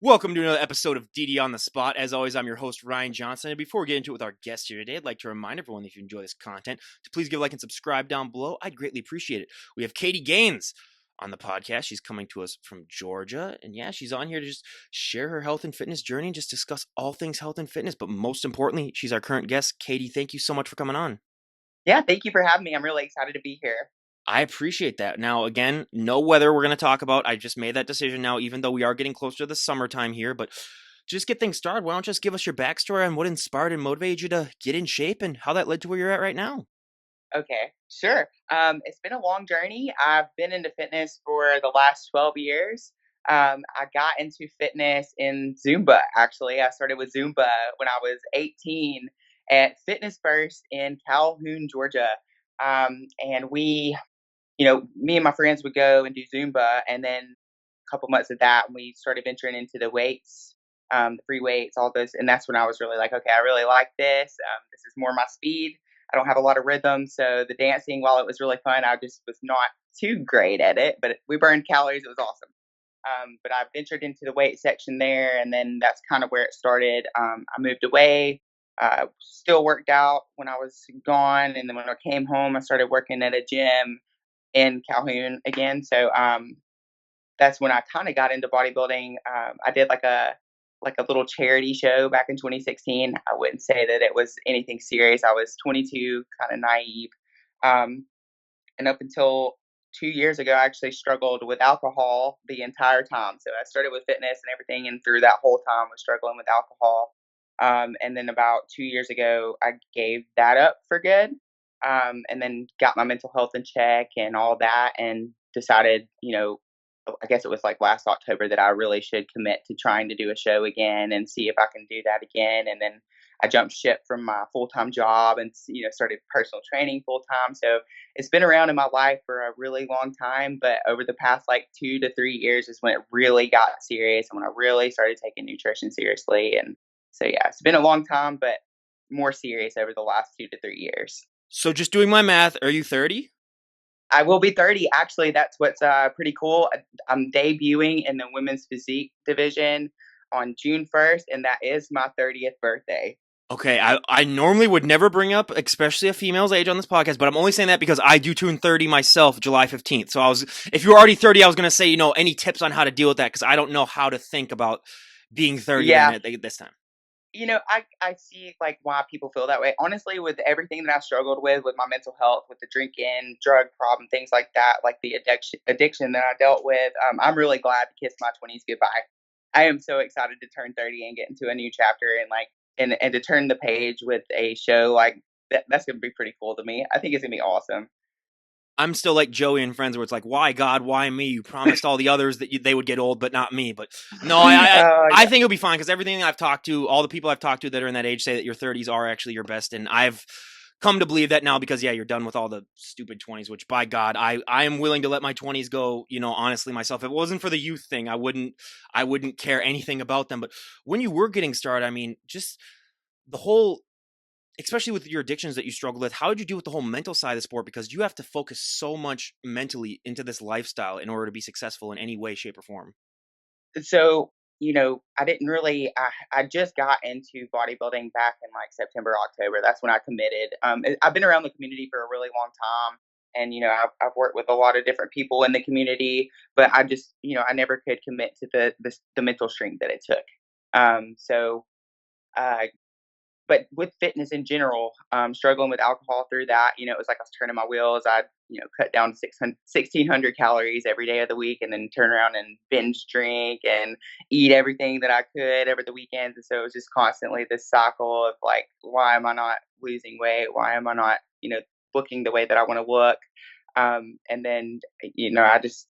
Welcome to another episode of DD on the Spot. As always, I'm your host, Ryan Johnson. And before we get into it with our guest here today, I'd like to remind everyone that if you enjoy this content, to please give a like and subscribe down below. I'd greatly appreciate it. We have Kati Gains on the podcast. She's coming to us from Georgia. And yeah, she's on here to just share her health and fitness journey and just discuss all things health and fitness. But most importantly, she's our current guest. Kati, thank you so much for coming on. Yeah, thank you for having me. I'm really excited to be here. I appreciate that. Now, again, no weather we're going to talk about. I just made that decision now, even though we are getting closer to the summertime here. But just get things started, why don't you just give us your backstory on what inspired and motivated you to get in shape and how that led to where you're at right now? Okay, sure. It's been a long journey. I've been into fitness for the last 12 years. I got into fitness in Zumba, actually. I started with Zumba when I was 18 at Fitness First in Calhoun, Georgia. And me and my friends would go and do Zumba. And then a couple months of that, we started venturing into the weights, the free weights, all those. And that's when I was really like, okay, I really like this. This is more my speed. I don't have a lot of rhythm. So the dancing, while it was really fun, I just was not too great at it. But we burned calories. It was awesome. But I ventured into the weight section there. And then that's kind of where it started. I moved away. Still worked out when I was gone. And then when I came home, I started working at a gym in Calhoun again. So that's when I kind of got into bodybuilding. I did like a little charity show back in 2016. I wouldn't say that it was anything serious. I was 22, kind of naive, um, and up until 2 years ago, I actually struggled with alcohol the entire time. So I started with fitness and everything, and through that whole time, was struggling with alcohol. And then about 2 years ago, I gave that up for good, and then got my mental health in check and all that, and decided, I guess it was like last October that I really should commit to trying to do a show again and see if I can do that again. And then I jumped ship from my full time job and started personal training full time. So it's been around in my life for a really long time, but over the past like 2 to 3 years is when it really got serious and when I really started taking nutrition seriously. And so yeah, it's been a long time, but more serious over the last 2 to 3 years. So, just doing my math, are you 30? I will be 30. Actually, that's what's pretty cool. I'm debuting in the women's physique division on June 1st, and that is my 30th birthday. Okay, I normally would never bring up, especially a female's age on this podcast, but I'm only saying that because I do turn 30 myself July 15th. So if you're already 30, I was going to say, any tips on how to deal with that because I don't know how to think about being 30 Yeah, then at this time. I see like why people feel that way. Honestly, with everything that I struggled with my mental health, with the drinking, drug problem, things like that, like the addiction that I dealt with, I'm really glad to kiss my 20s goodbye. I am so excited to turn 30 and get into a new chapter and to turn the page with a show like that. That's gonna be pretty cool to me. I think it's gonna be awesome. I'm still like Joey and Friends, where it's like, why God, why me? You promised all the others that they would get old, but not me. But no, I Yeah. think it'll be fine because everything I've talked to, all the people I've talked to that are in that age say that your 30s are actually your best, and I've come to believe that now because yeah, you're done with all the stupid 20s. Which by God, I am willing to let my 20s go. Honestly, myself, if it wasn't for the youth thing, I wouldn't care anything about them. But when you were getting started, I mean, just the whole especially with your addictions that you struggle with, how did you do with the whole mental side of the sport? Because you have to focus so much mentally into this lifestyle in order to be successful in any way, shape, or form. So, I didn't really I just got into bodybuilding back in like September, October. That's when I committed. I've been around the community for a really long time. And I've worked with a lot of different people in the community, but I just I never could commit to the mental strength that it took. So uh, but with fitness in general, struggling with alcohol through that, it was like I was turning my wheels. I'd, cut down 1,600 calories every day of the week and then turn around and binge drink and eat everything that I could over the weekends. And so it was just constantly this cycle of like, why am I not losing weight? Why am I not, looking the way that I want to look? And then, I just,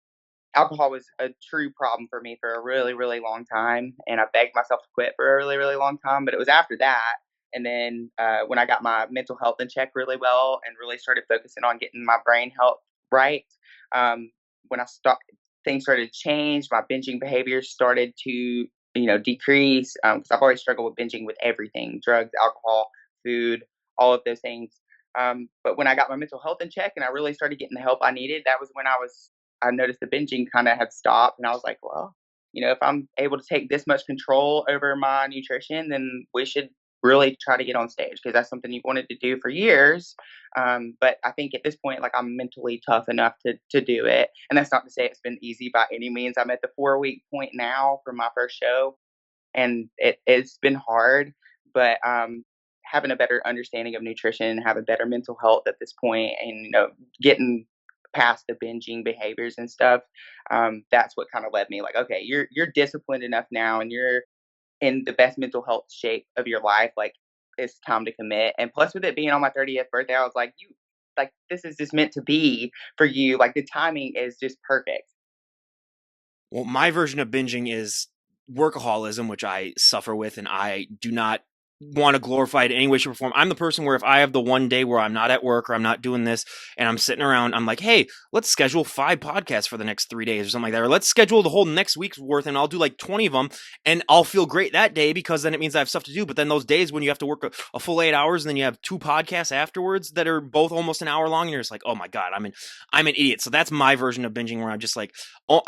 alcohol was a true problem for me for a really, really long time. And I begged myself to quit for a really, really long time. But it was after that. And then when I got my mental health in check really well and really started focusing on getting my brain health right, when I stopped, things started to change. My binging behaviors started to, decrease because I've always struggled with binging with everything: drugs, alcohol, food, all of those things. But when I got my mental health in check and I really started getting the help I needed, that was when I noticed the binging kind of had stopped, and I was like, well, if I'm able to take this much control over my nutrition, then we should really try to get on stage because that's something you've wanted to do for years. But I think at this point, like I'm mentally tough enough to do it. And that's not to say it's been easy by any means. I'm at the 4 week point now for my first show, and it's been hard, but having a better understanding of nutrition, having better mental health at this point, and getting past the binging behaviors and stuff, that's what kind of led me like, okay, you're disciplined enough now, and you're in the best mental health shape of your life. Like it's time to commit. And plus, with it being on my 30th birthday, I was like, you like this is just meant to be for you. Like the timing is just perfect. Well, my version of binging is workaholism, which I suffer with, and I do not want to glorify it in any way, shape, or form. I'm the person where if I have the one day where I'm not at work or I'm not doing this and I'm sitting around, I'm like, hey, let's schedule 5 podcasts for the next 3 days or something like that. Or let's schedule the whole next week's worth and I'll do like 20 of them and I'll feel great that day because then it means I have stuff to do. But then those days when you have to work a full 8 hours and then you have 2 podcasts afterwards that are both almost an hour long and you're just like, oh my God, I'm an idiot. So that's my version of binging where I'm just like, oh,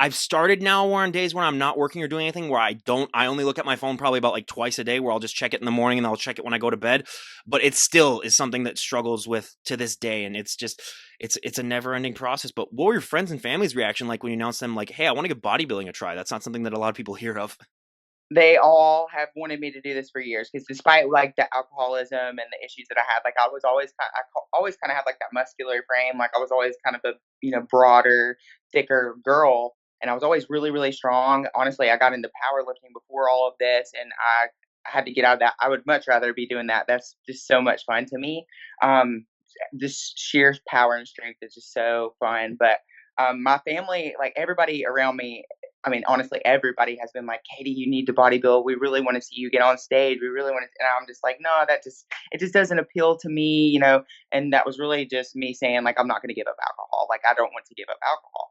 I've started now on days when I'm not working or doing anything where I only look at my phone probably about like twice a day where I'll just check it in the morning and I'll check it when I go to bed. But it still is something that struggles with to this day. And it's a never ending process. But what were your friends and family's reaction like when you announced them like, hey, I want to give bodybuilding a try? That's not something that a lot of people hear of. They all have wanted me to do this for years because despite like the alcoholism and the issues that I had, like I was always always kind of had like that muscular frame. Like I was always kind of a broader, thicker girl, and I was always really really strong. Honestly, I got into powerlifting before all of this, and I had to get out of that. I would much rather be doing that. That's just so much fun to me. Um, this sheer power and strength is just so fun. But my family, like everybody around me, I mean, honestly, everybody has been like, Katie, you need to bodybuild. We really want to see you get on stage. We really want to. And I'm just like, no, it just doesn't appeal to me. And that was really just me saying, like, I'm not going to give up alcohol. Like, I don't want to give up alcohol.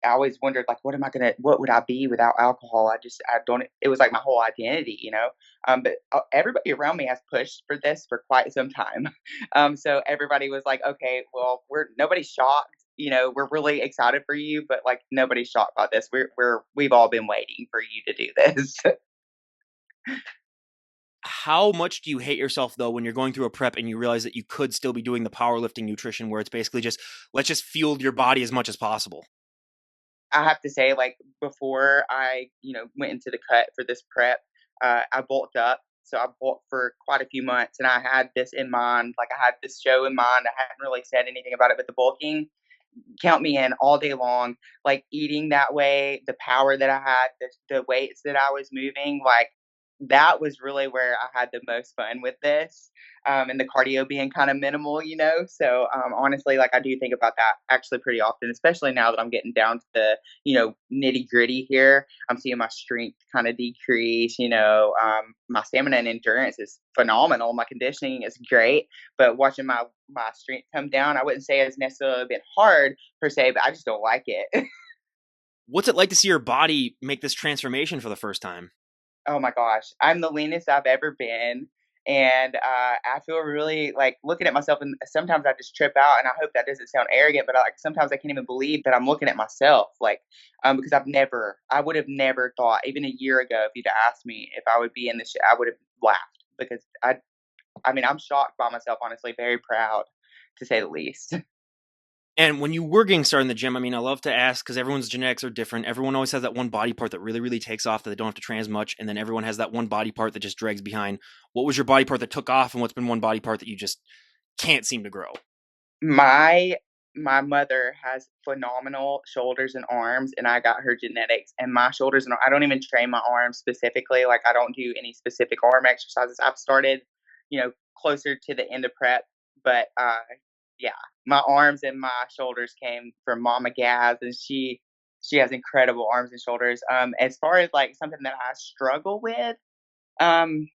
I always wondered, like, what would I be without alcohol? I don't, it was like my whole identity. But everybody around me has pushed for this for quite some time. So everybody was like, okay, well, nobody's shocked. We're really excited for you, but like nobody's shocked by this. We've all been waiting for you to do this. How much do you hate yourself though when you're going through a prep and you realize that you could still be doing the powerlifting nutrition where it's basically just let's just fuel your body as much as possible? I have to say, like before I, went into the cut for this prep, I bulked up. So I bulked for quite a few months, and I had this in mind. Like I had this show in mind. I hadn't really said anything about it, but the bulking, count me in all day long. Like eating that way, the power that I had, the weights that I was moving, like that was really where I had the most fun with this. And the cardio being kind of minimal. So honestly, like I do think about that actually pretty often, especially now that I'm getting down to the nitty gritty here. I'm seeing my strength kind of decrease. My stamina and endurance is phenomenal. My conditioning is great, but watching my strength come down, I wouldn't say it's necessarily been hard per se, but I just don't like it. What's it like to see your body make this transformation for the first time? Oh my gosh, I'm the leanest I've ever been. And I feel really like looking at myself, and sometimes I just trip out. And I hope that doesn't sound arrogant, but like sometimes I can't even believe that I'm looking at myself, like because I would have never thought, even a year ago, if you'd asked me if I would be in this, I would have laughed because I mean, I'm shocked by myself, honestly, very proud to say the least. And when you were getting started in the gym, I mean, I love to ask because everyone's genetics are different. Everyone always has that one body part that really, really takes off that they don't have to train as much. And then everyone has that one body part that just drags behind. What was your body part that took off? And what's been one body part that you just can't seem to grow? My my mother has phenomenal shoulders and arms, and I got her genetics. And my shoulders and I don't even train my arms specifically. Like I don't do any specific arm exercises. I've started, closer to the end of prep, but yeah, my arms and my shoulders came from Mama Gaz, and she has incredible arms and shoulders. As far as like something that I struggle with, um,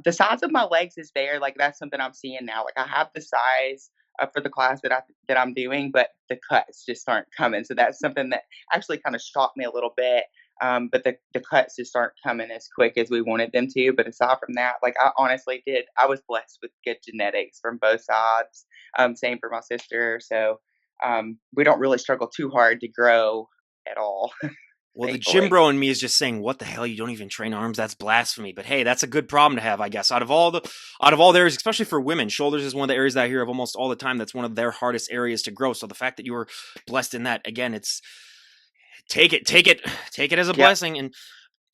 the size of my legs is there. Like that's something I'm seeing now. Like I have the size for the class that I'm doing, but the cuts just aren't coming. So that's something that actually kind of shocked me a little bit. But the cuts just aren't coming as quick as we wanted them to. But aside from that, like I honestly did, I was blessed with good genetics from both sides. Same for my sister. So we don't really struggle too hard to grow. at all, Well, the gym thankfully. bro in me is just saying, "What the hell? You don't even train arms? That's blasphemy." But hey, that's a good problem to have, I guess. Out of all the areas, especially for women, shoulders is one of the areas that I hear of almost all the time. That's one of their hardest areas to grow. So the fact that you were blessed in that, again, it's take it as a Yep. blessing. And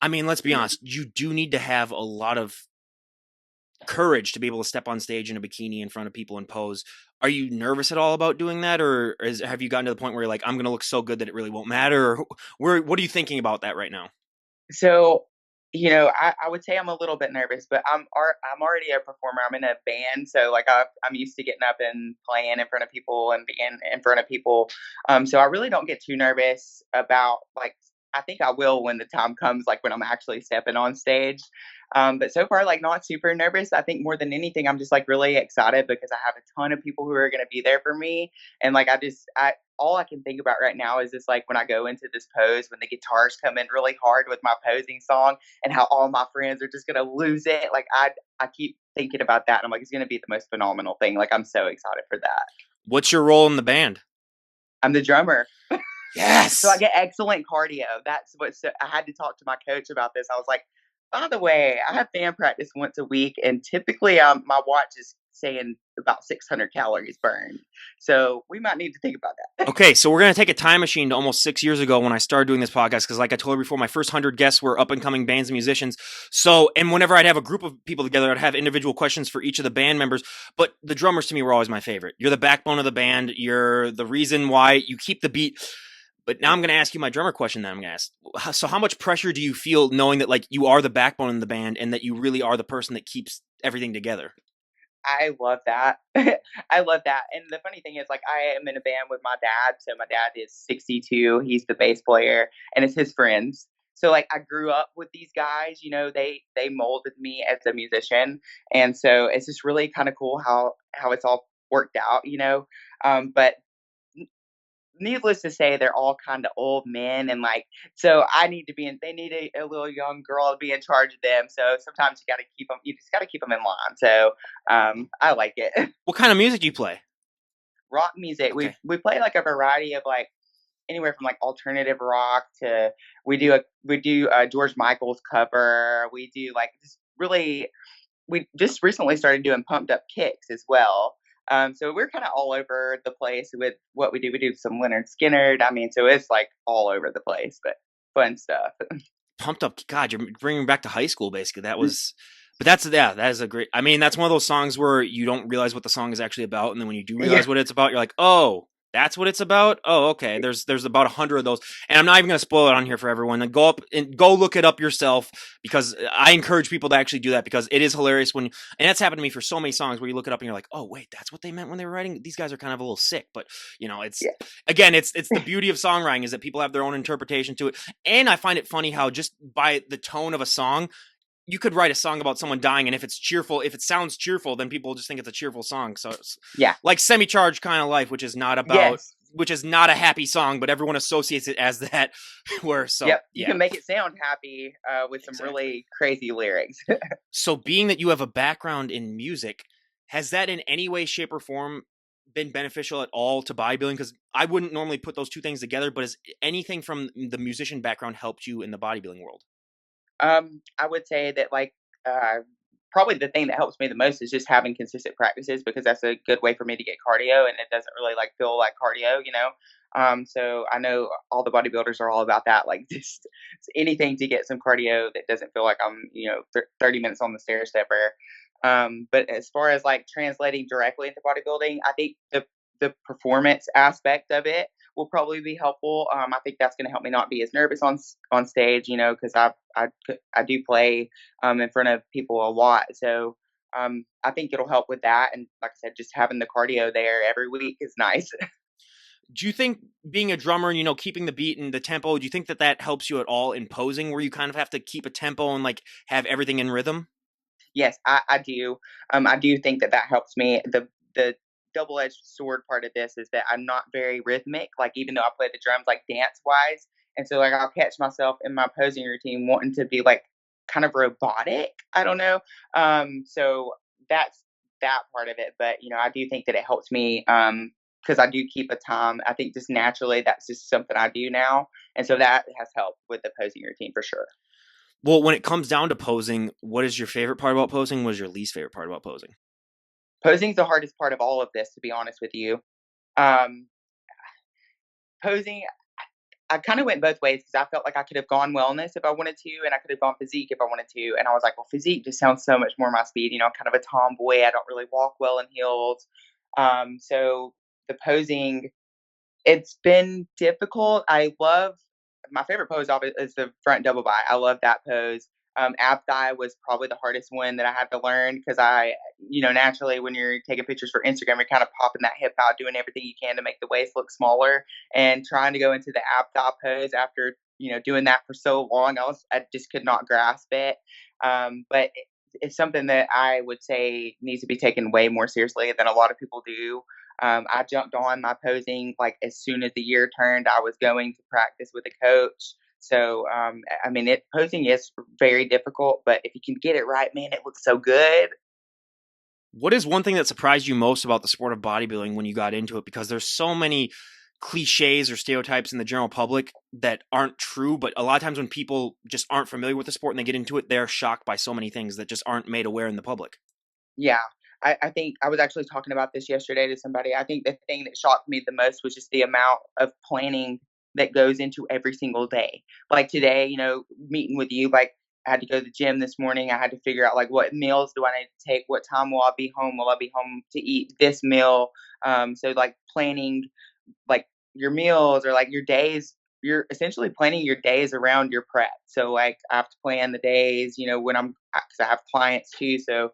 I mean, let's be honest, you do need to have a lot of courage to be able to step on stage in a bikini in front of people and pose. Are you nervous at all about doing that, or have you gotten to the point where you're like, I'm going to look so good that it really won't matter? Or what are you thinking about that right now? So, I would say I'm a little bit nervous, but I'm already a performer. I'm in a band, so like I'm used to getting up and playing in front of people and being in front of people. So I really don't get too nervous about like. I think I will when the time comes, like when I'm actually stepping on stage. But so far, like not super nervous. I think more than anything, I'm just like really excited because I have a ton of people who are going to be there for me, and like I all I can think about right now is just like when I go into this pose, when the guitars come in really hard with my posing song, and how all my friends are just gonna lose it. Like I keep thinking about that, and I'm like, it's gonna be the most phenomenal thing. Like I'm so excited for that. What's your role in the band? I'm the drummer. So I Yes. get excellent cardio. That's what so I had to talk to my coach about this. I was like, by the way, I have band practice once a week, and typically my watch is saying about 600 calories burned. So we might need to think about that. Okay, so we're gonna take a time machine to almost 6 years ago when I started doing this podcast. Because, like I told you before, my first 100 guests were up and coming bands and musicians. So, and whenever I'd have a group of people together, I'd have individual questions for each of the band members. But the drummers to me were always my favorite. You're the backbone of the band. You're the reason why you keep the beat. But now I'm going to ask you my drummer question. That I'm going to ask. So, how much pressure do you feel knowing that like you are the backbone of the band and that you really are the person that keeps everything together? I love that. I love that. And the funny thing is, like, I am in a band with my dad. So my dad is 62. He's the bass player, and it's his friends. So like, I grew up with these guys. They molded me as a musician, and so it's just really kind of cool how it's all worked out. But needless to say, they're all kind of old men, and like, so I need to be in. They need a little young girl to be in charge of them. So sometimes you got to keep them. You just got to keep them in line. So I like it. What kind of music do you play? Rock music. Okay. We play like a variety of like anywhere from like alternative rock to we do a George Michael's cover. We do like just really we just recently started doing pumped up kicks as well. So we're kind of all over the place with what we do. We do some Leonard Skinner. I mean, so it's like all over the place, but fun stuff. Pumped up. God, you're bringing me back to high school. Basically, that was. But that's yeah, that is a great. I mean, that's one of those songs where you don't realize what the song is actually about, and then when you do Yeah, realize what it's about, you're like, oh, that's what it's about. Oh, okay. There's about 100 of those, and I'm not even gonna spoil it on here for everyone. Then go up and go look it up yourself because I encourage people to actually do that because it is hilarious when, and that's happened to me for so many songs where you look it up and you're like, oh wait, that's what they meant when they were writing. These guys are kind of a little sick, but it's yeah, again, it's the beauty of songwriting is that people have their own interpretation to it, and I find it funny how just by the tone of a song you could write a song about someone dying, and if it's cheerful, if it sounds cheerful, then people just think it's a cheerful song. So it's yeah. like Semi-Charged Kind of Life, Yes. which is not a happy song, but everyone associates it as that. Where so Yep. You yeah, can make it sound happy with some exactly. really crazy lyrics. So being that you have a background in music, has that in any way, shape, or form been beneficial at all to bodybuilding? Because I wouldn't normally put those two things together, but has anything from the musician background helped you in the bodybuilding world? I would say that like probably the thing that helps me the most is just having consistent practices because that's a good way for me to get cardio and it doesn't really like feel like cardio. So I know all the bodybuilders are all about that, like just anything to get some cardio that doesn't feel like I'm 30 minutes on the stair stepper. But as far as like translating directly into bodybuilding, I think the performance aspect of it will probably be helpful. I think that's going to help me not be as nervous on stage, because I do play in front of people a lot. So I think it'll help with that. And like I said, just having the cardio there every week is nice. Do you think being a drummer and keeping the beat and the tempo, do you think that that helps you at all in posing, where you kind of have to keep a tempo and like have everything in rhythm? Yes, I do. I do think that that helps me. The double edged sword part of this is that I'm not very rhythmic. Like even though I play the drums, like dance wise, and so like I'll catch myself in my posing routine wanting to be like kind of robotic. I don't know. So that's that part of it. But I do think that it helps me. because I do keep a time. I think just naturally that's just something I do now. And so that has helped with the posing routine for sure. Well, when it comes down to posing, what is your favorite part about posing? What is your least favorite part about posing? Posing's the hardest part of all of this, to be honest with you. Um, Posing, I kind of went both ways because I felt like I could have gone wellness if I wanted to, and I could have gone physique if I wanted to. And I was like, well, physique just sounds so much more my speed. I'm kind of a tomboy. I don't really walk well in heels. So the posing, it's been difficult. I love my favorite pose is the front double bite. I love that pose. Ab thigh was probably the hardest one that I had to learn because naturally when you're taking pictures for Instagram, you're kind of popping that hip out, doing everything you can to make the waist look smaller, and trying to go into the ab thigh pose after doing that for so long. I just could not grasp it. But it's something that I would say needs to be taken way more seriously than a lot of people do. I jumped on my posing like as soon as the year turned. I was going to practice with a coach. So, I mean, posing is very difficult, but if you can get it right, man, it looks so good. What is one thing that surprised you most about the sport of bodybuilding when you got into it? Because there's so many cliches or stereotypes in the general public that aren't true, but a lot of times when people just aren't familiar with the sport and they get into it, they're shocked by so many things that just aren't made aware in the public. Yeah. I think I was actually talking about this yesterday to somebody. I think the thing that shocked me the most was just the amount of planning that goes into every single day. Like today, meeting with you, like I had to go to the gym this morning. I had to figure out like what meals do I need to take? What time will I be home? Will I be home to eat this meal? So like planning like your meals or like your days, you're essentially planning your days around your prep. So like I have to plan the days, when because I have clients too. So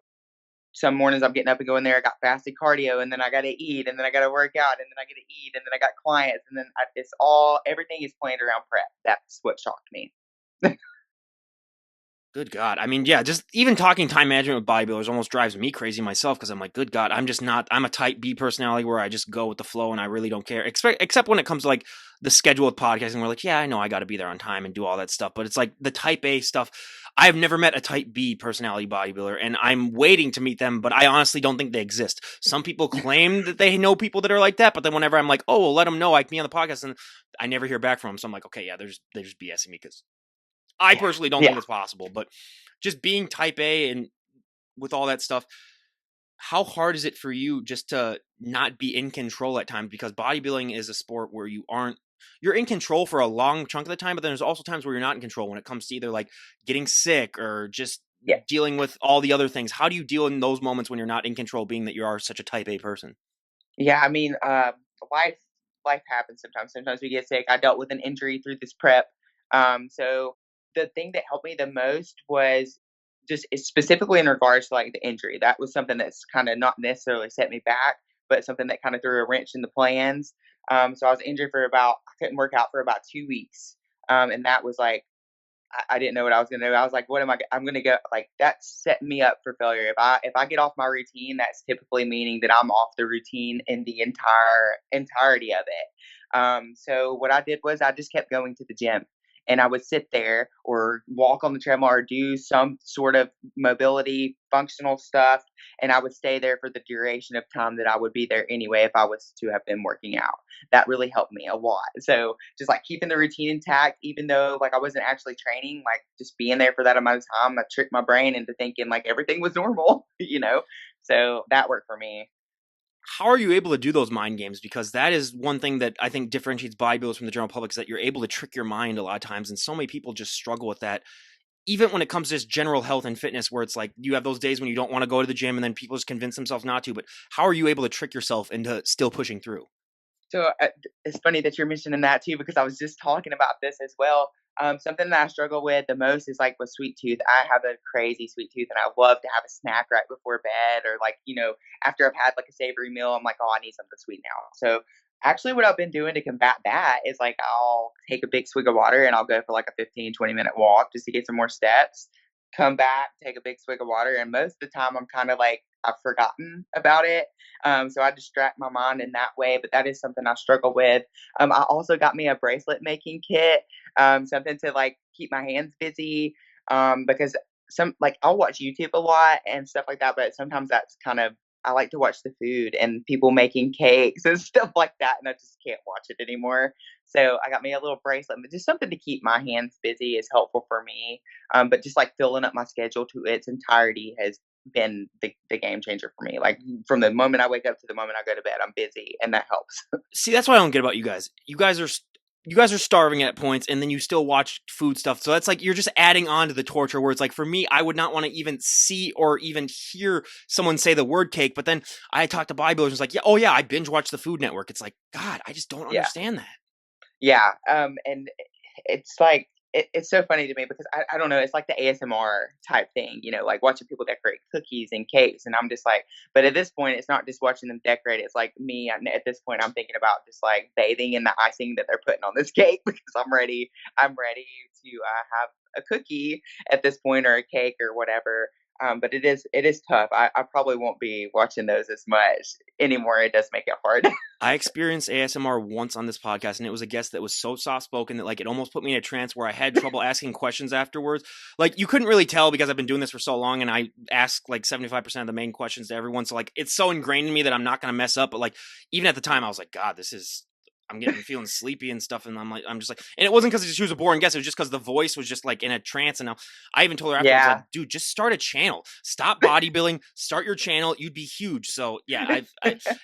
some mornings I'm getting up and going there. I got fasted cardio, and then I got to eat, and then I got to work out, and then I got to eat, and then I got clients, and then everything is planned around prep. That's what shocked me. Good God. I mean, yeah, just even talking time management with bodybuilders almost drives me crazy myself because I'm like, good God, I'm just not, I'm a type B personality where I just go with the flow and I really don't care. Except when it comes to like the schedule with podcasting, we're like, yeah, I know I got to be there on time and do all that stuff. But it's like the type A stuff. I've never met a type B personality bodybuilder and I'm waiting to meet them, but I honestly don't think they exist. Some people claim that they know people that are like that, but then whenever I'm like, oh, well, let them know I can be on the podcast, and I never hear back from them. So I'm like, okay, yeah, they're just BSing me because I Yeah, personally don't think yeah. it's possible, but just being type A and with all that stuff, how hard is it for you just to not be in control at times? Because bodybuilding is a sport where you're in control for a long chunk of the time, but then there's also times where you're not in control when it comes to either like getting sick or just Yeah. dealing with all the other things. How do you deal in those moments when you're not in control, being that you are such a type A person? Yeah, I mean, life life happens sometimes. Sometimes we get sick. I dealt with an injury through this prep. So the thing that helped me the most was specifically in regards to like the injury. That was something that's kind of not necessarily set me back, but something that kind of threw a wrench in the plans. So I was injured I couldn't work out for about 2 weeks. And that was like I didn't know what I was gonna do. I was like, "What am I? I'm gonna go like that's setting me up for failure. If I get off my routine, that's typically meaning that I'm off the routine in the entirety of it." So what I did was I just kept going to the gym, and I would sit there or walk on the treadmill or do some sort of mobility functional stuff, and I would stay there for the duration of time that I would be there anyway if I was to have been working out. That really helped me a lot. So just like keeping the routine intact, even though like I wasn't actually training, like just being there for that amount of time, I tricked my brain into thinking like everything was normal, So that worked for me. How are you able to do those mind games? Because that is one thing that I think differentiates bodybuilders from the general public, is that you're able to trick your mind a lot of times, and so many people just struggle with that. Even when it comes to just general health and fitness, where it's like you have those days when you don't want to go to the gym and then people just convince themselves not to. But how are you able to trick yourself into still pushing through? So it's funny that you're mentioning that too, because I was just talking about this as well. Something that I struggle with the most is like with sweet tooth. I have a crazy sweet tooth, and I love to have a snack right before bed, or like after I've had like a savory meal, I'm like, oh, I need something sweet now. So actually, what I've been doing to combat that is like I'll take a big swig of water and I'll go for like a 15-20 minute walk just to get some more steps. Come back, take a big swig of water, and most of the time I'm kind of like I've forgotten about it. So I distract my mind in that way, but that is something I struggle with. I also got me a bracelet making kit, something to like keep my hands busy. Because I'll watch YouTube a lot and stuff like that, but sometimes that's kind of I like to watch the food and people making cakes and stuff like that, and I just can't watch it anymore. So I got me a little bracelet, but just something to keep my hands busy is helpful for me. But just like filling up my schedule to its entirety has been the game changer for me. Like from the moment I wake up to the moment I go to bed, I'm busy, and that helps. See, that's what I don't get about you guys. You guys are starving at points, and then you still watch food stuff. So that's like you're just adding on to the torture. Where it's like for me, I would not want to even see or even hear someone say the word cake. But then I talked to bodybuilders, it's like, yeah, oh yeah, I binge watch the Food Network. It's like, God, I just don't Yeah. understand that. Yeah, and it's like it's so funny to me because I don't know, it's like the ASMR type thing, like watching people decorate cookies and cakes, and I'm just like, but at this point, it's not just watching them decorate. It's like me. At this point, I'm thinking about just like bathing in the icing that they're putting on this cake because I'm ready. I'm ready to have a cookie at this point or a cake or whatever. But it is tough. I probably won't be watching those as much anymore. It does make it hard. I experienced ASMR once on this podcast, and it was a guest that was so soft spoken that like it almost put me in a trance where I had trouble asking questions afterwards. Like you couldn't really tell because I've been doing this for so long, and I ask like 75% of the main questions to everyone. So like it's so ingrained in me that I'm not going to mess up. But like even at the time, I was like, God, this is. I'm getting feeling sleepy and stuff, and I'm just like, and it wasn't because she was a boring guest. It was just because the voice was just like in a trance. And now I even told her afterwards, Yeah. like, dude, just start a channel, stop bodybuilding, start your channel, you'd be huge. So yeah,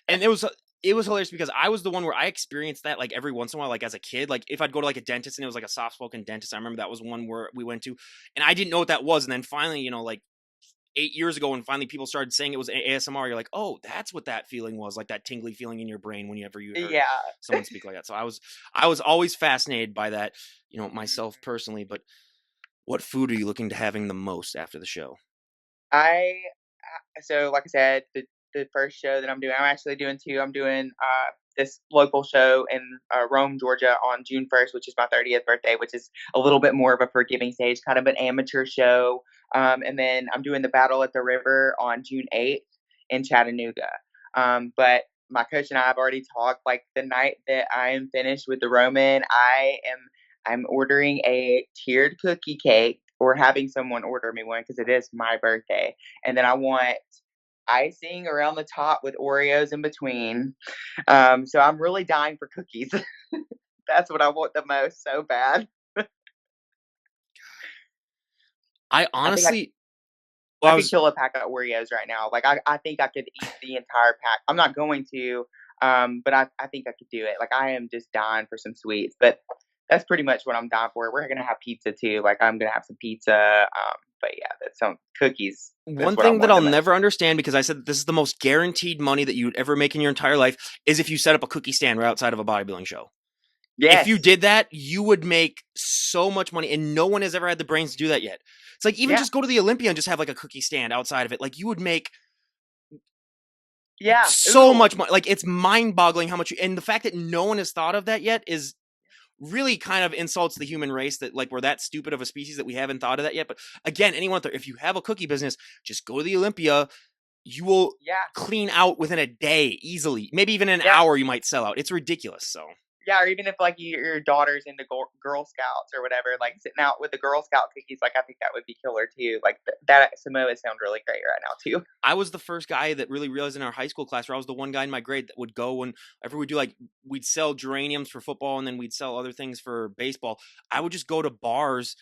and it was hilarious because I was the one where I experienced that like every once in a while, like as a kid, like if I'd go to like a dentist and it was like a soft spoken dentist, I remember that was one where we went to, and I didn't know what that was, and then finally, like 8 years ago, when finally people started saying it was ASMR, you're like, oh, that's what that feeling was, like that tingly feeling in your brain whenever you heard Yeah. someone speak like that. So I was always fascinated by that, myself personally. But what food are you looking to having the most after the show? I so like I said, the first show that I'm doing, I'm actually doing two. I'm doing this local show in Rome, Georgia, on June 1st, which is my 30th birthday, which is a little bit more of a forgiving stage, kind of an amateur show. And then I'm doing the Battle at the River on June 8th in Chattanooga. But my coach and I have already talked. Like the night that I am finished with the Roman, I'm ordering a tiered cookie cake or having someone order me one because it is my birthday. And then I want icing around the top with Oreos in between. So I'm really dying for cookies. That's what I want the most, so bad. I I think I honestly, well, I I could was kill a pack of Oreos right now. Like I think I could eat the entire pack. I'm not going to, but I think I could do it. Like I am just dying for some sweets. But that's pretty much what I'm dying for. We're gonna have pizza too. Like I'm gonna have some pizza. But yeah, that's some cookies. That's one what I thing that want I'll the most. never understand, because I said this is the most guaranteed money that you would ever make in your entire life, is if you set up a cookie stand right outside of a bodybuilding show. If you Yes. did that, you would make so much money, and no one has ever had the brains to do that yet. It's like even Yeah. just go to the Olympia and just have like a cookie stand outside of it. Like you would make Yeah. so Ooh. much money. Like it's mind-boggling how much and the fact that no one has thought of that yet is really kind of insults the human race, that like we're that stupid of a species that we haven't thought of that yet. But again, anyone out there, if you have a cookie business, just go to the Olympia. You will Yeah. clean out within a day easily. Maybe even an Yeah. hour you might sell out. It's ridiculous. So Yeah, or even if like your daughter's into Girl Scouts or whatever, like sitting out with the Girl Scout cookies, like I think that would be killer too. Like that Samoa sound really great right now too. I was the first guy that really realized in our high school class, where I was the one guy in my grade that would go whenever we do, like we'd sell geraniums for football and then we'd sell other things for baseball. I would just go to bars.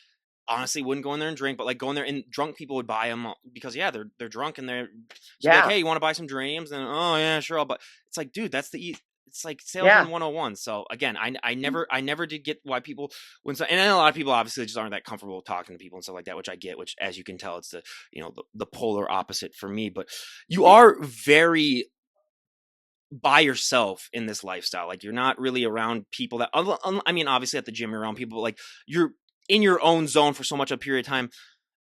Honestly, wouldn't go in there and drink, but like go in there and drunk people would buy them because yeah, they're drunk and they're just be like, Yeah, hey, you want to buy some geraniums? And oh yeah, sure. I'll buy. It's like, dude, that's it's like salesman yeah, 101. So again, I never did get why people and then a lot of people obviously just aren't that comfortable talking to people and stuff like that, which I get, which as you can tell, it's the polar opposite for me. But you yeah, are very by yourself in this lifestyle. Like you're not really around people that, I mean, obviously at the gym you're around people, but like you're in your own zone for so much a period of time.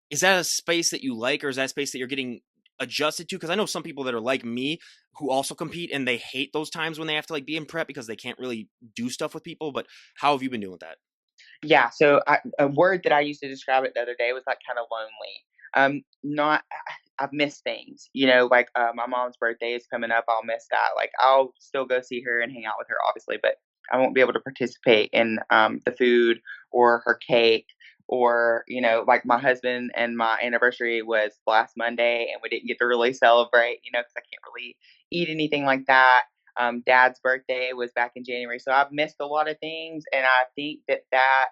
Is that a space that you like, or is that a space that you're getting adjusted to? Because I know some people that are like me who also compete and they hate those times when they have to like be in prep because they can't really do stuff with people. But how have you been doing with that? yeah. So a word that I used to describe it the other day was like kind of lonely. Not I've missed things, like my mom's birthday is coming up. I'll miss that. Like I'll still go see her and hang out with her, obviously, but I won't be able to participate in the food or her cake or, like my husband and my anniversary was last Monday and we didn't get to really celebrate, because I can't really eat anything like that. Dad's birthday was back in January. So I've missed a lot of things. And I think that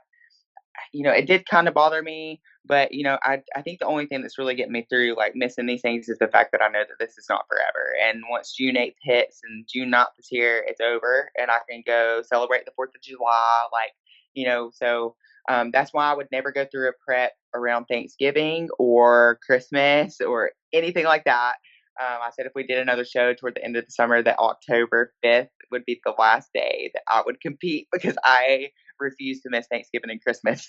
it did kind of bother me, but I think the only thing that's really getting me through like missing these things is the fact that I know that this is not forever. And once June 8th hits and June 9th is here, it's over, and I can go celebrate the 4th of July. Like, so that's why I would never go through a prep around Thanksgiving or Christmas or anything like that. I said if we did another show toward the end of the summer, that October 5th would be the last day that I would compete because I refuse to miss Thanksgiving and Christmas.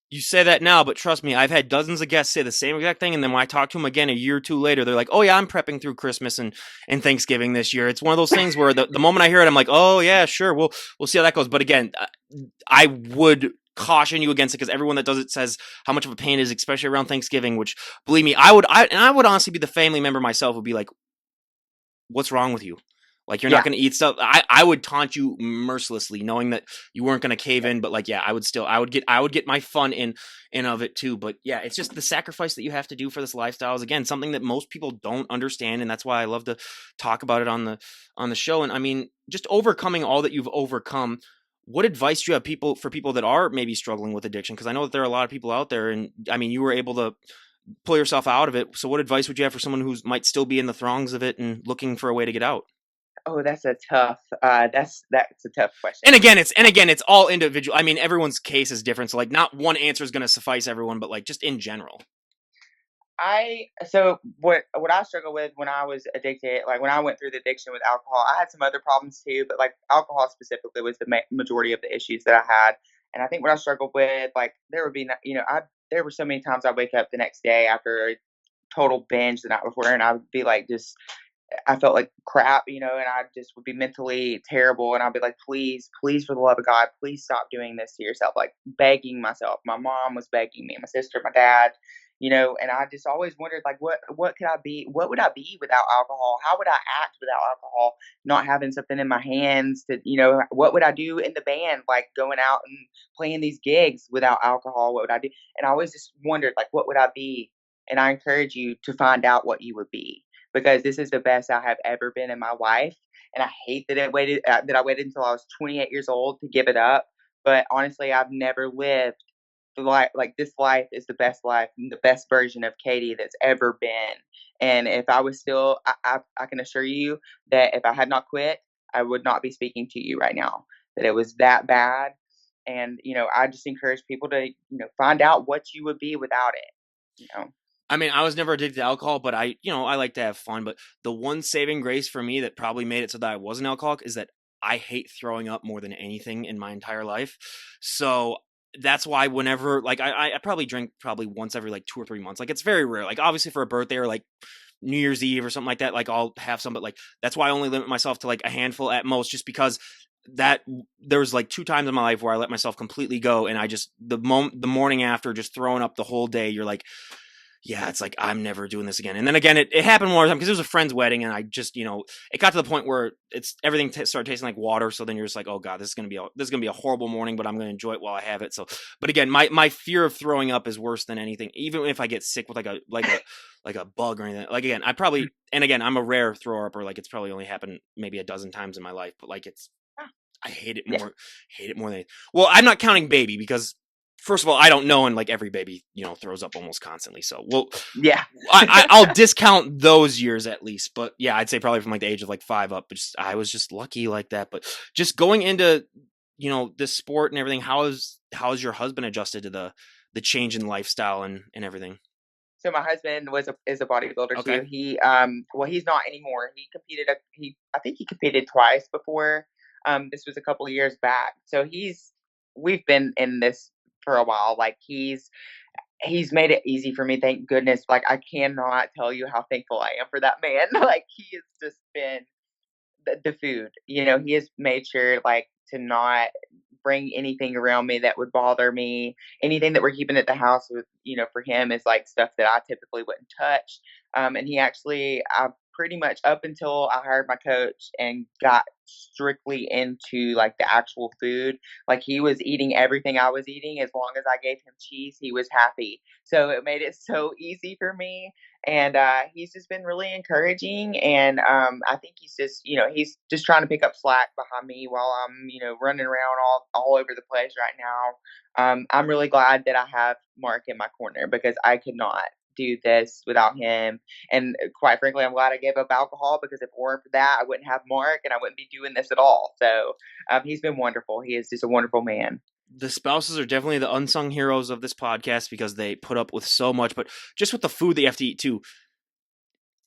You say that now, but trust me, I've had dozens of guests say the same exact thing, and then when I talk to them again a year or two later, they're like, "Oh yeah, I'm prepping through Christmas and Thanksgiving this year." It's one of those things where the moment I hear it, I'm like, "Oh yeah, sure, we'll see how that goes." But again, I would caution you against it because everyone that does it says how much of a pain it is, especially around Thanksgiving. Which, believe me, I would honestly be the family member myself would be like, "What's wrong with you? Like, you're not Yeah. going to eat stuff." I would taunt you mercilessly, knowing that you weren't going to cave in. But like, yeah, I would get my fun in of it too. But yeah, it's just the sacrifice that you have to do for this lifestyle is again something that most people don't understand, and that's why I love to talk about it on the show. And I mean, just overcoming all that you've overcome. What advice do you have for people that are maybe struggling with addiction? Because I know that there are a lot of people out there, and I mean, you were able to pull yourself out of it. So, what advice would you have for someone who might still be in the throngs of it and looking for a way to get out? Oh, that's a tough. That's a tough And question. again, it's all individual. I mean, everyone's case is different. So like not one answer is going to suffice everyone, but like just in general. What I struggled with when I was addicted, like when I went through the addiction with alcohol, I had some other problems too, but like alcohol specifically was the majority of the issues that I had. And I think what I struggled with, like there would be, I there were so many times I wake up the next day after a total binge the night before, and I would be like just I felt like crap, and I just would be mentally terrible. And I'd be like, please, please, for the love of God, please stop doing this to yourself. Like begging myself. My mom was begging me, my sister, my dad, and I just always wondered, like, what could I be? What would I be without alcohol? How would I act without alcohol? Not having something in my hands to, what would I do in the band? Like going out and playing these gigs without alcohol? What would I do? And I always just wondered, like, what would I be? And I encourage you to find out what you would be, because this is the best I have ever been in my life. And I hate that I waited until I was 28 years old to give it up. But honestly, I've never lived the life like this. Life is the best life and the best version of Katie that's ever been. And if I was still, I can assure you that if I had not quit, I would not be speaking to you right now. That it was that bad. And I just encourage people to find out what you would be without it. You know. I mean, I was never addicted to alcohol, but I like to have fun. But the one saving grace for me that probably made it so that I was an alcoholic is that I hate throwing up more than anything in my entire life. So that's why whenever, like, I probably drink probably once every like 2 or 3 months. Like, it's very rare. Like, obviously for a birthday or like New Year's Eve or something like that, like I'll have some, but like that's why I only limit myself to like a handful at most, just because that there was like 2 times in my life where I let myself completely go, and I just the morning after just throwing up the whole day, you're like, yeah, it's like I'm never doing this again. And then again, it happened one more time because it was a friend's wedding, and I just it got to the point where it's everything started tasting like water. So then you're just like, oh god, this is gonna be a horrible morning, but I'm gonna enjoy it while I have it. So, but again, my fear of throwing up is worse than anything. Even if I get sick with like a bug or anything, like again, I probably and again I'm a rare thrower up, or like it's probably only happened maybe a dozen times in my life, but like it's I Yeah. hate it more than well, I'm not counting baby because first of all, I don't know, and like every baby, throws up almost constantly. So, well, Yeah. I'll discount those years at least. But yeah, I'd say probably from like the age of like 5 up. But I was just lucky like that. But just going into this sport and everything, how has your husband adjusted to the change in lifestyle and everything? So my husband is a bodybuilder Okay. too. He well, he's not anymore. I think he competed twice before. This was a couple of years back. So we've been in this for a while. Like he's made it easy for me, thank goodness. Like I cannot tell you how thankful I am for that man. Like he has just been the food. He has made sure like to not bring anything around me that would bother me. Anything that we're keeping at the house with, for him is like stuff that I typically wouldn't touch. And he actually, pretty much up until I hired my coach and got strictly into like the actual food. Like he was eating everything I was eating. As long as I gave him cheese, he was happy. So it made it so easy for me. And he's just been really encouraging. And I think he's just, he's just trying to pick up slack behind me while I'm, running around all over the place right now. I'm really glad that I have Mark in my corner because I could not do this without him. And quite frankly, I'm glad I gave up alcohol because if it weren't for that, I wouldn't have Mark and I wouldn't be doing this at all. So he's been wonderful. He is just a wonderful man. The spouses are definitely the unsung heroes of this podcast because they put up with so much, but just with the food that you have to eat too,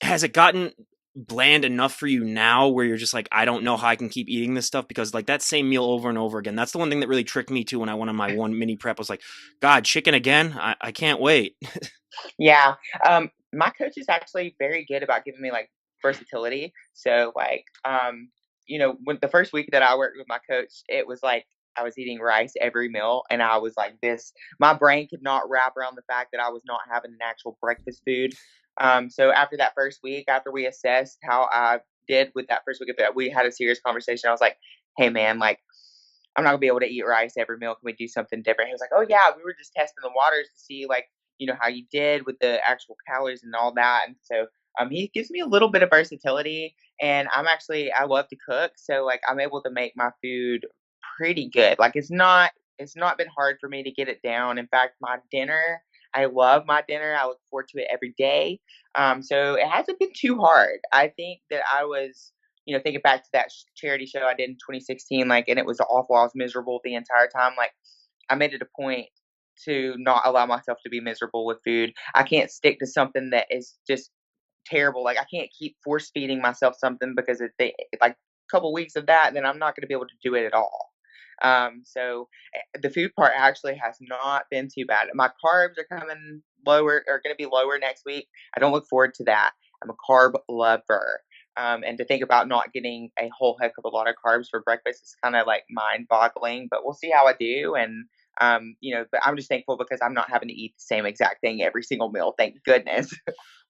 has it gotten bland enough for you now where you're just like, I don't know how I can keep eating this stuff? Because like that same meal over and over again, that's the one thing that really tricked me too when I went on my one mini prep. Was like, God, chicken again? I can't wait. Yeah. My coach is actually very good about giving me like versatility. So like, when the first week that I worked with my coach, it was like I was eating rice every meal and I was like this, my brain could not wrap around the fact that I was not having an actual breakfast food. So after that first week, after we assessed how I did with that first week of that, we had a serious conversation. I was like, hey man, like I'm not gonna be able to eat rice every meal. Can we do something different? He was like, oh yeah, we were just testing the waters to see like, how you did with the actual calories and all that. And so he gives me a little bit of versatility and I love to cook. So like I'm able to make my food pretty good. Like it's not been hard for me to get it down. In fact, I love my dinner. I look forward to it every day. So it hasn't been too hard. I think that I was thinking back to that charity show I did in 2016, like, and it was awful. I was miserable the entire time. Like, I made it a point to not allow myself to be miserable with food. I can't stick to something that is just terrible. Like, I can't keep force feeding myself something because like a couple weeks of that, then I'm not going to be able to do it at all. So the food part actually has not been too bad. My carbs are coming lower, are going to be lower next week. I don't look forward to that. I'm a carb lover. And to think about not getting a whole heck of a lot of carbs for breakfast is kind of like mind boggling, but we'll see how I do. And, but I'm just thankful because I'm not having to eat the same exact thing every single meal. Thank goodness.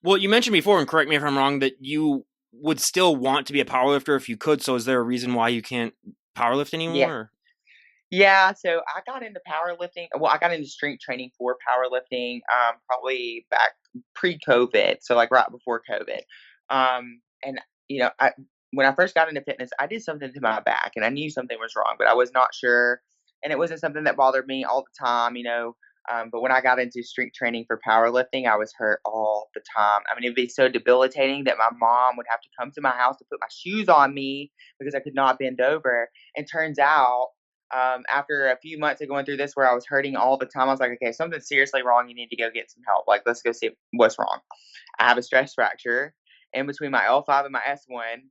Well, you mentioned before, and correct me if I'm wrong, that you would still want to be a powerlifter if you could. So is there a reason why you can't powerlift Yeah. anymore? Yeah, so I got into powerlifting. Well, I got into strength training for powerlifting, probably back pre-COVID, so like right before COVID. And when I first got into fitness, I did something to my back, and I knew something was wrong, but I was not sure, and it wasn't something that bothered me all the time. But when I got into strength training for powerlifting, I was hurt all the time. I mean, it'd be so debilitating that my mom would have to come to my house to put my shoes on me because I could not bend over. And turns out after a few months of going through this where I was hurting all the time, I was like, okay, something's seriously wrong. You need to go get some help. Like, let's go see what's wrong. I have a stress fracture in between my L5 and my S1,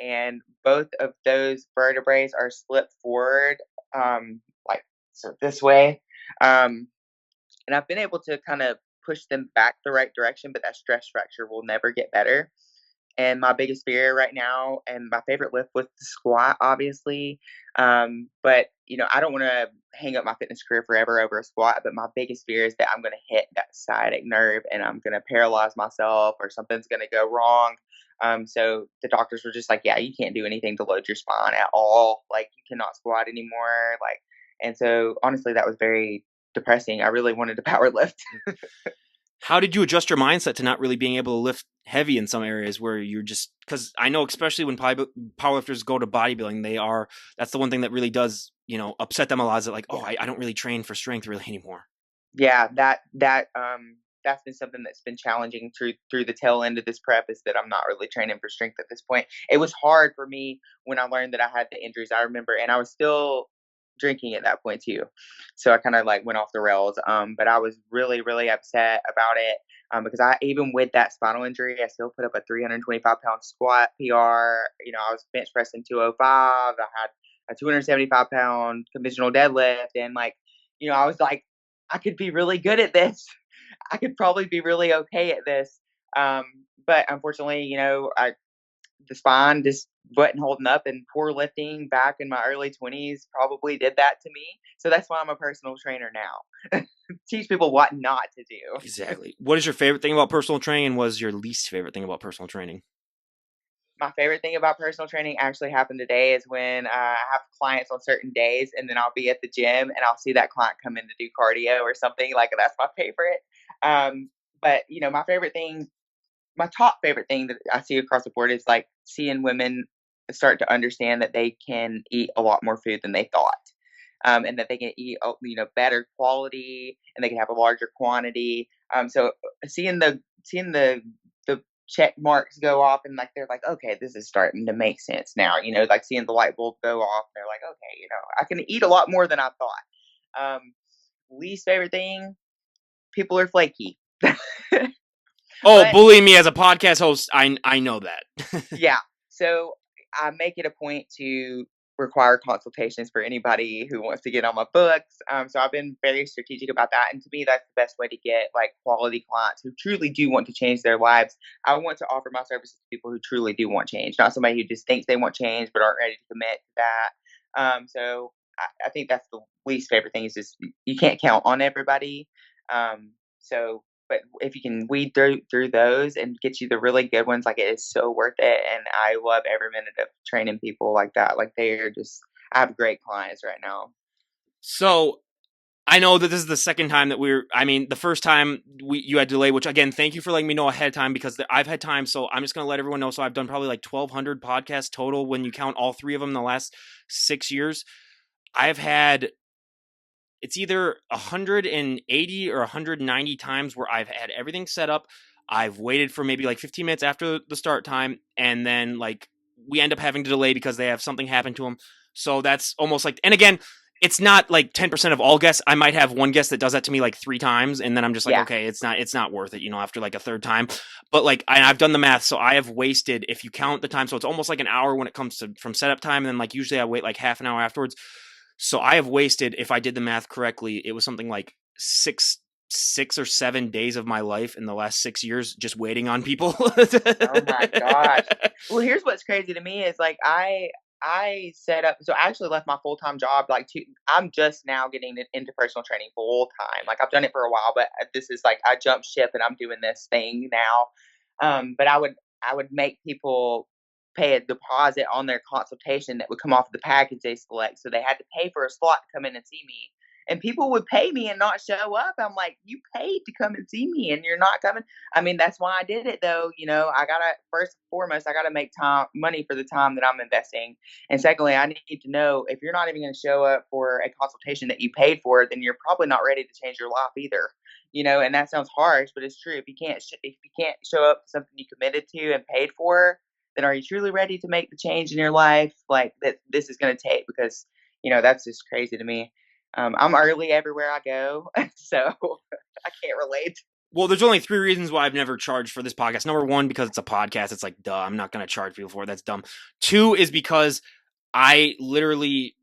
and both of those vertebrae are slipped forward, like so this way. And I've been able to kind of push them back the right direction, but that stress fracture will never get better. And my biggest fear right now, and my favorite lift was the squat, obviously. But I don't want to hang up my fitness career forever over a squat. But my biggest fear is that I'm going to hit that sciatic nerve and I'm going to paralyze myself, or something's going to go wrong. So the doctors were just like, "Yeah, you can't do anything to load your spine at all. Like you cannot squat anymore." Like, and so honestly, that was very depressing. I really wanted to power lift. How did you adjust your mindset to not really being able to lift heavy in some areas where you're just, because I know especially when powerlifters go to bodybuilding, that's the one thing that really does, upset them a lot, is that like, oh, I don't really train for strength really anymore. Yeah, that's been something that's been challenging through the tail end of this prep, is that I'm not really training for strength at this point. It was hard for me when I learned that I had the injuries. I remember, and I was still drinking at that point too, so I kind of like went off the rails. But I was really really upset about it, because I, even with that spinal injury, I still put up a 325-pound squat PR. I was bench pressing 205. I had a 275-pound conventional deadlift, and like, I was like, I could be really good at this. I could probably be really okay at this. Um, but unfortunately, the spine just wasn't holding up, and poor lifting back in my early 20s probably did that to me. So that's why I'm a personal trainer now. Teach people what not to do. Exactly. What is your favorite thing about personal training, and what is your least favorite thing about personal training? My favorite thing about personal training actually happened today is when I have clients on certain days, and then I'll be at the gym and I'll see that client come in to do cardio or something. Like that's my favorite. Um, but my favorite thing, my top favorite thing that I see across the board is like seeing women start to understand that they can eat a lot more food than they thought. And that they can eat, better quality, and they can have a larger quantity. So seeing the check marks go off, and like they're like, okay, this is starting to make sense now. Like seeing the light bulb go off, they're like, okay, I can eat a lot more than I thought. Least favorite thing, people are flaky. Oh, But bullying me as a podcast host, I know that. yeah. So I make it a point to require consultations for anybody who wants to get on my books. So I've been very strategic about that. And to me, that's the best way to get like quality clients who truly do want to change their lives. I want to offer my services to people who truly do want change, not somebody who just thinks they want change but aren't ready to commit to that. So I think that's the least favorite thing is just you can't count on everybody. So but if you can weed through those and get you the really good ones, like, it is so worth it, and I love every minute of training people like that. Like, they are just I have great clients right now. So I know that this is the second time that the first time you had delay, which again, thank you for letting me know ahead of time because I've had time. So I'm just going to let everyone know. So I've done probably like 1,200 podcasts total when you count all three of them in the last 6 years. I've had, it's either 180 or 190 times where I've had everything set up. I've waited for maybe like 15 minutes after the start time. And then like we end up having to delay because they have something happen to them. So that's almost like, and again, it's not like 10% of all guests. I might have one guest that does that to me like 3 times. And then I'm just like, Yeah. okay, it's not worth it, after like a third time. But like, I've done the math. So I have wasted, if you count the time, so it's almost like an hour when it comes to from setup time. And then like, usually I wait like half an hour afterwards. So I have wasted, if I did the math correctly, it was something like six or 7 days of my life in the last 6 years just waiting on people. Oh my gosh. Well, here's what's crazy to me is, like, I set up so I actually left my full-time job, like, I'm just now getting into personal training full time. Like, I've done it for a while, but this is, like, I jumped ship and I'm doing this thing now. But I would make people pay a deposit on their consultation that would come off of the package they select, so they had to pay for a slot to come in and see me. And people would pay me and not show up. I'm like, "You paid to come and see me and you're not coming." I mean, that's why I did it though. I gotta first and foremost, I gotta make money for the time that I'm investing. And secondly, I need to know if you're not even gonna show up for a consultation that you paid for, then you're probably not ready to change your life either. And that sounds harsh, but it's true. If you can't show up to something you committed to and paid for, then are you truly ready to make the change in your life like that this is gonna take? Because that's just crazy to me. I'm early everywhere I go, so I can't relate. Well, there's only 3 reasons why I've never charged for this podcast. Number 1, because it's a podcast. It's like, duh, I'm not going to charge people for it. That's dumb. 2 is because I literally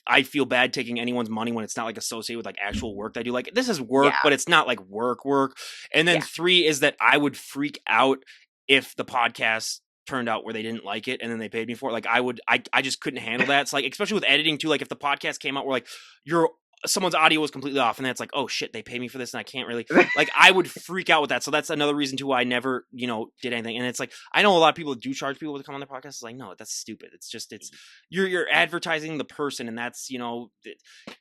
I feel bad taking anyone's money when it's not like associated with like actual work that I do. Like, this is work, Yeah, but it's not like work. And then yeah, 3 is that I would freak out if the podcast turned out where they didn't like it and then they paid me for it. Like, I just couldn't handle that. It's like, especially with editing too, like if the podcast came out where like someone's audio was completely off and then it's like, oh shit, they pay me for this and I can't really, like, I would freak out with that. So that's another reason too why I never did anything. And it's like, I know a lot of people do charge people to come on their podcast. It's like, no, that's stupid. It's just you're advertising the person, and that's yeah,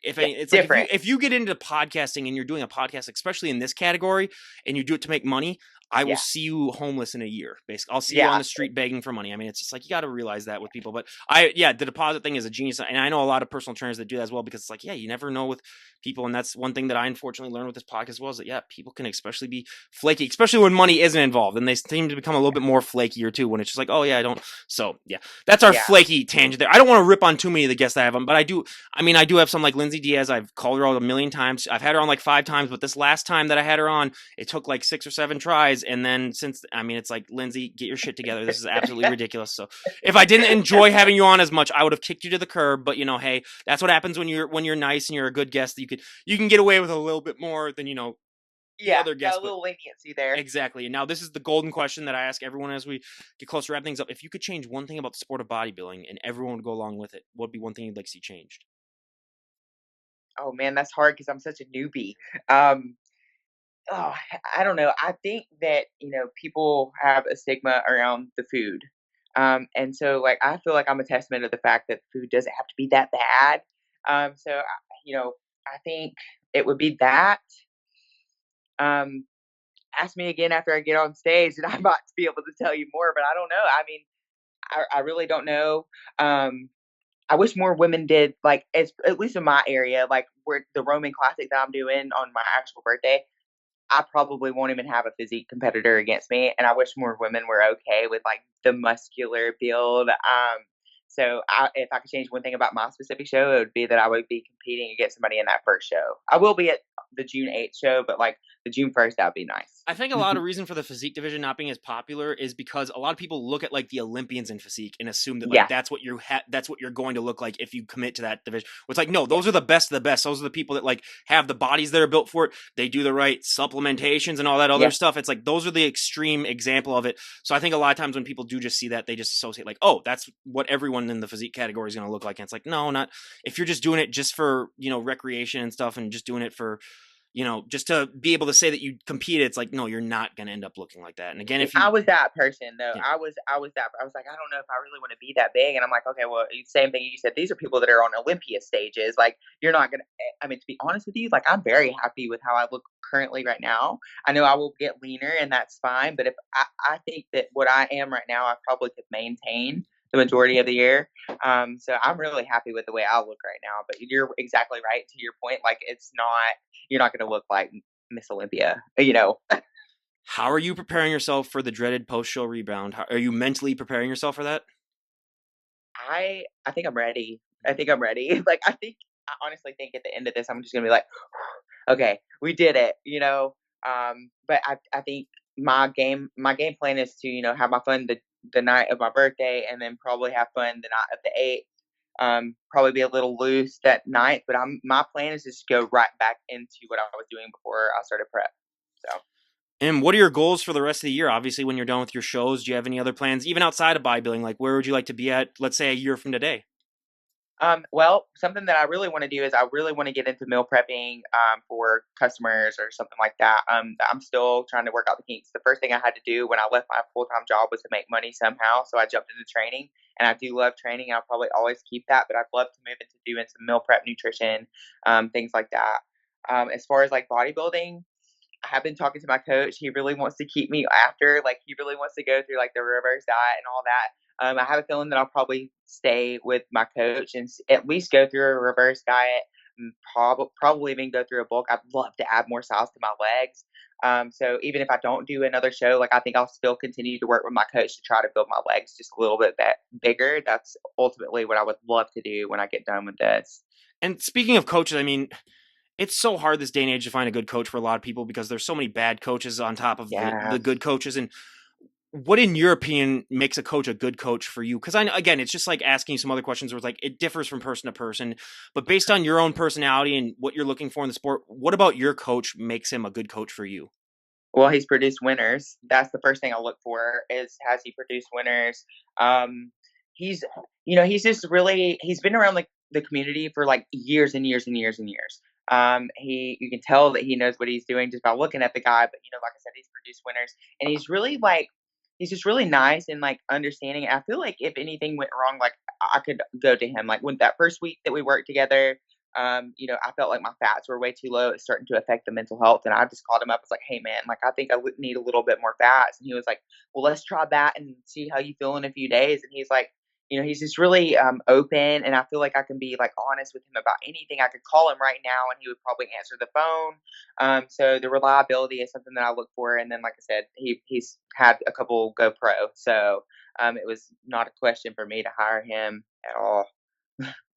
it's like different. if you get into podcasting and you're doing a podcast, especially in this category, and you do it to make money, I will Yeah, see you homeless in a year. Basically, I'll see you on yeah, the street begging for money. I mean, it's just like, you got to realize that with people. But the deposit thing is a genius, and I know a lot of personal trainers that do that as well, because it's like, yeah, you never know with people, and that's one thing that I unfortunately learned with this podcast as well, is that people can especially be flaky, especially when money isn't involved, and they seem to become a little bit more flakier too when it's just like, oh yeah, I don't. So yeah, that's our yeah, flaky tangent there. I don't want to rip on too many of the guests I have on, but I do. I mean, I do have some like Lindsay Diaz. I've called her on a million times. I've had her on like 5 times, but this last time that I had her on, it took like 6 or 7 tries, and then since it's like, Lindsay, get your shit together. This is absolutely ridiculous. So if I didn't enjoy having you on as much, I would have kicked you to the curb. But hey, that's what happens when you're nice and you're a good guest. You can get away with a little bit more than the yeah. other Got guests. a But little leniency there. exactly. And now this is the golden question that I ask everyone as we get closer to wrap things up. If you could change one thing about the sport of bodybuilding and everyone would go along with it, what would be one thing you'd like to see changed? Oh man, that's hard because I'm such a newbie. Um, oh, I don't know. I think that people have a stigma around the food. And so, like, I feel like I'm a testament of the fact that food doesn't have to be that bad. You know, I think it would be that. Um, Ask me again after I get on stage, and I might be able to tell you more, but I don't know. I mean, I really don't know. Um, I wish more women did, like, at least in my area, like where the Roman Classic that I'm doing on my actual birthday. I probably won't even have a physique competitor against me, and I wish more women were okay with, like, the muscular build, if I could change one thing about my specific show, it would be that I would be competing against somebody in that first show. I will be at the June 8th show, but, like, the June 1st, that'd be nice. I think a lot of reason for the physique division not being as popular is because a lot of people look at like the Olympians in physique and assume that like Yeah, that's what you're going to look like if you commit to that division. It's like no, yeah. those are the best of the best. Those are the people that like have the bodies that are built for it. They do the right supplementations and all that other Yeah. stuff. It's like those are the extreme example of it. So I think a lot of times when people do just see that, they just associate like, oh, that's what everyone in the physique category is going to look like. And it's like no, not if you're just doing it just for recreation and stuff and just doing it for just to be able to say that you competed, it's like, no, you're not going to end up looking like that. And again, if I you, was that person though. yeah, I was like, I don't know if I really want to be that big. And I'm like, okay, well, same thing you said. These are people that are on Olympia stages. Like, you're not gonna. I mean, to be honest with you, like, I'm very happy with how I look currently right now. I know I will get leaner, and that's fine. But if I think that what I am right now, I probably could maintain the majority of the year. So I'm really happy with the way I look right now. But you're exactly right to your point. Like, it's not. You're not going to look like Miss Olympia. how are you preparing yourself for the dreaded post show rebound? Are you mentally preparing yourself for that? I think I'm ready. I think I'm ready. Like, I honestly think at the end of this, I'm just gonna be like, okay, we did it, you know. But I think my game plan is to have my fun the night of my birthday, and then probably have fun the night of the 8th. Probably be a little loose that night, but my plan is just go right back into what I was doing before I started prep. So. And what are your goals for the rest of the year? Obviously, when you're done with your shows, do you have any other plans, even outside of bodybuilding? Like, where would you like to be at, let's say, a year from today? Well, something that I really want to do is I really want to get into meal prepping for customers or something like that. I'm still trying to work out the kinks. The first thing I had to do when I left my full time job was to make money somehow. So I jumped into training, and I do love training. I'll probably always keep that, but I'd love to move into doing some meal prep nutrition, things like that. As far as like bodybuilding, I have been talking to my coach. He really wants to keep me after, like, he really wants to go through like the reverse diet and all that. I have a feeling that I'll probably stay with my coach and at least go through a reverse diet, and probably even go through a bulk. I'd love to add more size to my legs. So even if I don't do another show, like, I think I'll still continue to work with my coach to try to build my legs just a little bit bigger. That's ultimately what I would love to do when I get done with this. And speaking of coaches, I mean, it's so hard this day and age to find a good coach for a lot of people because there's so many bad coaches on top of the Yeah. good coaches. And what, in your opinion, makes a coach a good coach for you? Because again, it's just like asking you some other questions where it's like it differs from person to person. But based on your own personality and what you're looking for in the sport, what about your coach makes him a good coach for you? Well, he's produced winners. That's the first thing I look for is, has he produced winners? Um, he's he's just really, he's been around like the community for like years and years and years and years. You can tell that he knows what he's doing just by looking at the guy. But like I said, he's produced winners, and he's really like, he's just really nice and like understanding. I feel like if anything went wrong, like, I could go to him. Like, when that first week that we worked together, I felt like my fats were way too low. It's starting to affect the mental health. And I just called him up. I was like, hey, man, like, I think I would need a little bit more fats. And he was like, well, let's try that and see how you feel in a few days. And he's like, he's just really open. And I feel like I can be like honest with him about anything. I could call him right now and he would probably answer the phone. So the reliability is something that I look for. And then, like I said, he's had a couple go pro. So it was not a question for me to hire him at all.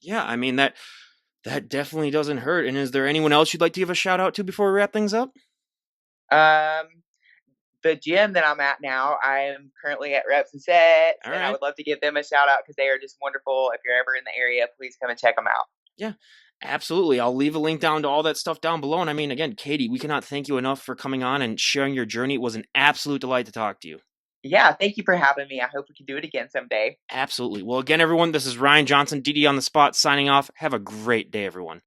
Yeah, I mean that definitely doesn't hurt. And is there anyone else you'd like to give a shout out to before we wrap things up? Um, the gym that I'm at now, I am currently at Reps and Sets, All and I right. would love to give them a shout out because they are just wonderful. If you're ever in the area, please come and check them out. Yeah, absolutely. I'll leave a link down to all that stuff down below. And I mean, again, Katie, we cannot thank you enough for coming on and sharing your journey. It was an absolute delight to talk to you. Yeah, thank you for having me. I hope we can do it again someday. Absolutely. Well, again, everyone, this is Ryan Johnson, DD on the spot, signing off. Have a great day, everyone.